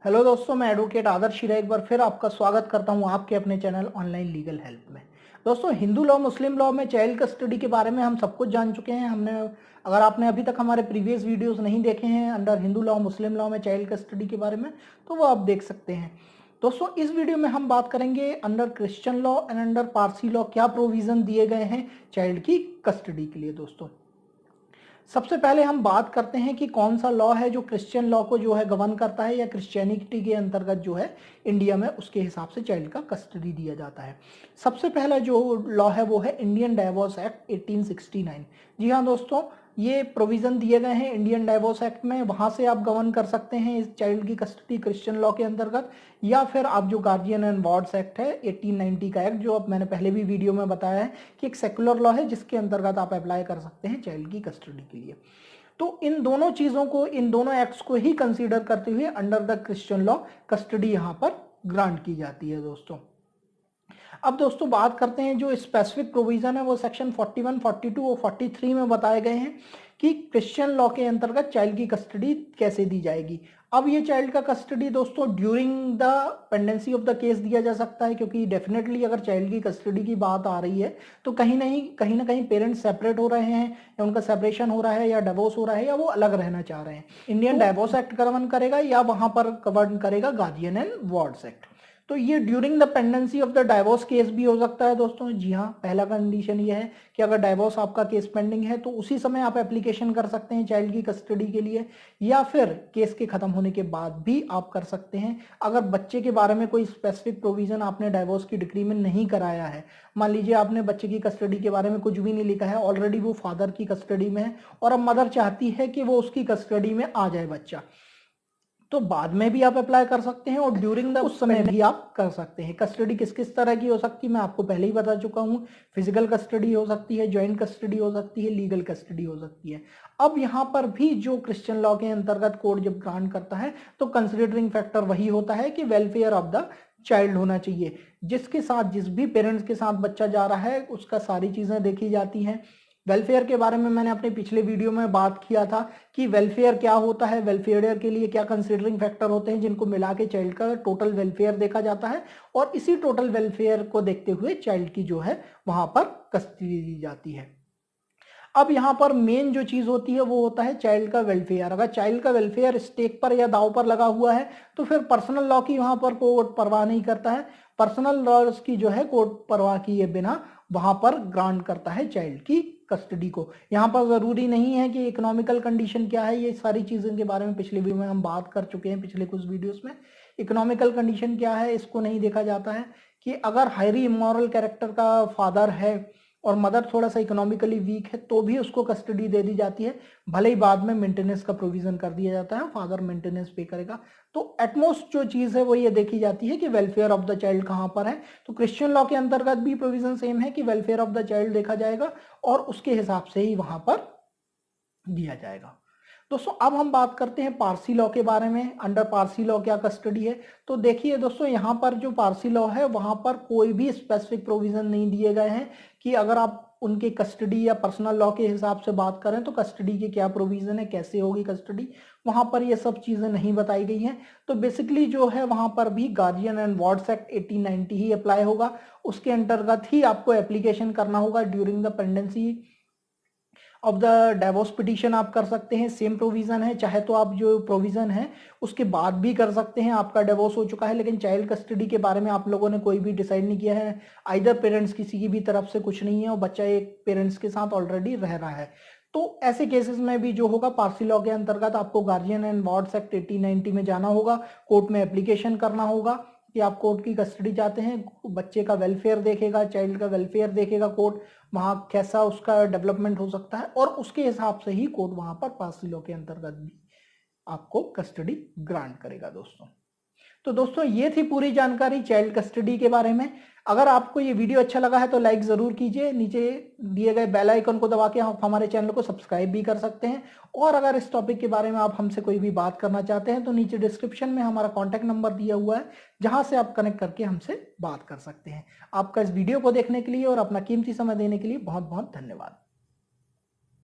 Hello दोस्तों, मैं advocate आदर्श हीरा एक बार फिर आपका स्वागत करता हूं आपके अपने चैनल ऑनलाइन लीगल हेल्प में। दोस्तों, हिंदू लॉ मुस्लिम लॉ में चाइल्ड कस्टडी के बारे में हम सब कुछ जान चुके हैं। अगर आपने अभी तक हमारे प्रीवियस वीडियोस नहीं देखे हैं अंडर हिंदू लॉ मुस्लिम लॉ में चाइल्ड कस्टडी के बारे में, तो वो आप देख सकते हैं। दोस्तों, इस वीडियो में हम बात करेंगे under Christian law and under Parsi law क्या प्रोविजन दिए गए हैं चाइल्ड की कस्टडी के लिए। दोस्तों, सबसे पहले हम बात करते हैं कि कौन सा लॉ है जो क्रिश्चियन लॉ को जो है गवर्न करता है या क्रिश्चियनिटी के अंतर्गत जो है इंडिया में उसके हिसाब से चाइल्ड का कस्टडी दिया जाता है। सबसे पहला जो लॉ है वो है इंडियन डाइवोर्स एक्ट 1869। जी हाँ दोस्तों, ये प्रोविजन दिए गए हैं इंडियन डाइवोर्स एक्ट में। वहां से आप गवर्न कर सकते हैं इस चाइल्ड की कस्टडी क्रिश्चियन लॉ के अंतर्गत, या फिर आप जो गार्जियन एंड वार्ड्स एक्ट है 1890 का एक्ट, जो अब मैंने पहले भी वीडियो में बताया है कि एक सेकुलर लॉ है जिसके अंतर्गत आप अप्लाई कर सकते हैं चाइल्ड की कस्टडी के लिए। तो इन दोनों चीजों को, इन दोनों एक्ट्स को ही कंसीडर करते हुए under the Christian law custody यहां पर ग्रांट की जाती है। दोस्तों, अब दोस्तों बात करते हैं जो स्पेसिफिक प्रोविजन है वो सेक्शन 41, 42 और 43 में बताए गए हैं कि क्रिश्चियन लॉ के अंतर्गत चाइल्ड की कस्टडी कैसे दी जाएगी। अब ये चाइल्ड का कस्टडी दोस्तों during the pendency of the case दिया जा सकता है, क्योंकि डेफिनेटली अगर चाइल्ड की कस्टडी की बात आ रही है तो कहीं ना कहीं पेरेंट्स सेपरेट हो रहे हैं, या उनका सेपरेशन हो रहा है, या डिवोर्स हो रहा है, या वो अलग रहना चाह रहे हैं। इंडियन डाइवोर्स एक्ट गवर्न करेगा या वहां पर गवर्न करेगा गार्जियन एंड वार्ड्स एक्ट। तो ये during the pendency of the divorce case भी हो सकता है दोस्तों। जी हाँ, पहला कंडीशन ये है कि अगर डाइवोर्स आपका केस पेंडिंग है तो उसी समय आप एप्लीकेशन कर सकते हैं चाइल्ड की कस्टडी के लिए, या फिर केस के खत्म होने के बाद भी आप कर सकते हैं। अगर बच्चे के बारे में कोई स्पेसिफिक प्रोविजन आपने डाइवोर्स की डिक्री में नहीं कराया है, मान लीजिए आपने बच्चे की कस्टडी के बारे में कुछ भी नहीं लिखा है, ऑलरेडी वो फादर की कस्टडी में है और अब मदर चाहती है कि वो उसकी कस्टडी में आ जाए बच्चा, तो बाद में भी आप अप्लाई कर सकते हैं और ड्यूरिंग द उस समय भी आप कर सकते हैं। कस्टडी किस किस तरह की हो सकती है मैं आपको पहले ही बता चुका हूं। फिजिकल कस्टडी हो सकती है, ज्वाइंट कस्टडी हो सकती है, लीगल कस्टडी हो सकती है। अब यहाँ पर भी जो क्रिश्चियन लॉ के अंतर्गत कोर्ट जब ग्रांट करता है तो कंसिडरिंग फैक्टर वही होता है कि वेलफेयर ऑफ द चाइल्ड होना चाहिए। जिसके साथ, जिस भी पेरेंट्स के साथ बच्चा जा रहा है उसका सारी चीजें देखी जाती हैं। वेलफेयर के बारे में मैंने अपने पिछले वीडियो में बात किया था कि वेलफेयर क्या होता है, वेलफेयर के लिए क्या कंसीडरिंग फैक्टर होते हैं, जिनको मिला के चाइल्ड का टोटल वेलफेयर देखा जाता है, और इसी टोटल वेलफेयर को देखते हुए चाइल्ड की जो है वहां पर कस्टडी दी जाती है। अब यहाँ पर मेन जो चीज होती है वो होता है चाइल्ड का वेलफेयर। अगर चाइल्ड का वेलफेयर स्टेक पर या दाव पर लगा हुआ है तो फिर पर्सनल लॉ की वहां पर कोर्ट परवाह नहीं करता है। पर्सनल लॉज की जो है कोर्ट परवाह किए बिना वहां पर ग्रांट करता है चाइल्ड की कस्टडी को। यहाँ पर जरूरी नहीं है कि इकोनॉमिकल कंडीशन क्या है, ये सारी चीजों के बारे में पिछले वीडियो में हम बात कर चुके हैं, पिछले कुछ वीडियोस में। इकोनॉमिकल कंडीशन क्या है इसको नहीं देखा जाता है, कि अगर हाईली इमोरल कैरेक्टर का फादर है और मदर थोड़ा सा इकोनॉमिकली वीक है तो भी उसको कस्टडी दे दी जाती है, भले ही बाद में मेंटेनेंस का प्रोविजन कर दिया जाता है, फादर मेंटेनेंस पे करेगा। तो एटमोस्ट जो चीज है वो ये देखी जाती है कि वेलफेयर ऑफ द चाइल्ड कहां पर है। तो क्रिश्चियन लॉ के अंतर्गत भी प्रोविजन सेम है कि वेलफेयर ऑफ द चाइल्ड देखा जाएगा और उसके हिसाब से ही वहां पर दिया जाएगा। दोस्तों, अब हम बात करते हैं पारसी लॉ के बारे में। अंडर पारसी लॉ क्या कस्टडी है, तो देखिए दोस्तों, यहाँ पर जो पारसी लॉ है वहां पर कोई भी स्पेसिफिक प्रोविजन नहीं दिए गए हैं कि अगर आप उनके कस्टडी या पर्सनल लॉ के हिसाब से बात करें तो कस्टडी के क्या प्रोविजन है, कैसे होगी कस्टडी, वहां पर ये सब चीजें नहीं बताई गई हैं। तो बेसिकली जो है वहां पर भी गार्जियन एंड वार्ड्स एक्ट 1890 ही अप्लाई होगा, उसके अंतर्गत ही आपको एप्लीकेशन करना होगा during the pendency of the divorce petition आप कर सकते हैं। सेम प्रोविजन है, चाहे तो आप जो प्रोविजन है उसके बाद भी कर सकते हैं, आपका डिवोर्स हो चुका है लेकिन चाइल्ड कस्टडी के बारे में आप लोगों ने कोई भी डिसाइड नहीं किया है, आइदर पेरेंट्स किसी की भी तरफ से कुछ नहीं है और बच्चा एक पेरेंट्स के साथ ऑलरेडी रह रहा है, तो ऐसे केसेस में भी जो होगा पारसी लॉ के अंतर्गत आपको गार्जियन एंड वार्ड्स एक्ट 1890 में जाना होगा, कोर्ट में एप्लीकेशन करना होगा कि आप कोर्ट की कस्टडी चाहते हैं। बच्चे का वेलफेयर देखेगा, चाइल्ड का वेलफेयर देखेगा कोर्ट, वहां कैसा उसका डेवलपमेंट हो सकता है, और उसके हिसाब से ही कोर्ट वहां पर पारसी लॉ के अंतर्गत भी आपको कस्टडी ग्रांट करेगा। दोस्तों, तो दोस्तों ये थी पूरी जानकारी चाइल्ड कस्टडी के बारे में। अगर आपको ये वीडियो अच्छा लगा है तो लाइक जरूर कीजिए, नीचे दिए गए बेल आइकन को दबा के आप हमारे चैनल को सब्सक्राइब भी कर सकते हैं। और अगर इस टॉपिक के बारे में आप हमसे कोई भी बात करना चाहते हैं तो नीचे डिस्क्रिप्शन में हमारा कॉन्टैक्ट नंबर दिया हुआ है, जहां से आप कनेक्ट करके हमसे बात कर सकते हैं। आपका इस वीडियो को देखने के लिए और अपना कीमती समय देने के लिए बहुत बहुत धन्यवाद।